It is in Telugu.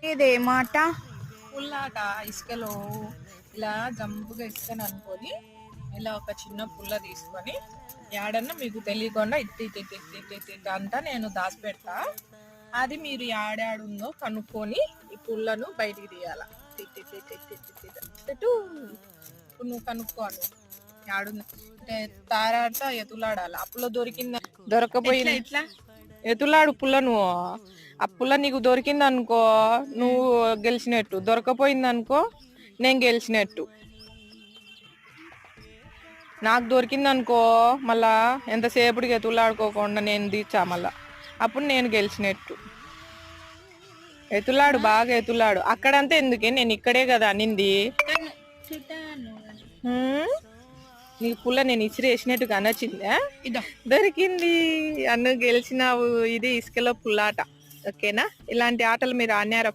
ఇదేమాట పుల్లాట ఇసుకలో ఇలా జంపుగా ఇసుకని అనుకొని ఇలా ఒక చిన్న పుల్ల తీసుకొని యాడన్నా మీకు తెలియకుండా ఇట్టి ఇట్టి ఇట్టి ఇట్టి ఇట్టి ఇట్టి అంతా నేను దాచిపెడతా. అది మీరు యాడాడుందో కనుక్కొని ఈ పుల్లను బయటికి తీయాల. ఇప్పుడు నువ్వు కనుక్కోను యాడుంది అంటే తారాట ఎతులాడాలి. అప్పులో దొరికింది దొరకపోయింది ఇట్లా ఎతులాడు పుల్ల. నువ్వు ఆ పుల్ల నీకు దొరికింది అనుకో నువ్వు గెలిచినట్టు, దొరకపోయింది అనుకో నేను గెలిచినట్టు. నాకు దొరికింది అనుకో మళ్ళా ఎంతసేపటికి ఎతులాడుకోకుండా నేను తీర్చా మళ్ళా, అప్పుడు నేను గెలిచినట్టు. ఎతులాడు, బాగా ఎతులాడు. అక్కడంతా ఎందుకే, నేను ఇక్కడే కదా అనింది. నీకు పుల్ల నేను ఇసిరేసినట్టుగా నచ్చిందా? దొరికింది, అన్ను గెలిచినావు. ఇది ఇసుకలో పుల్లాట. ఓకేనా? ఇలాంటి ఆటలు మీరు ఆడారా?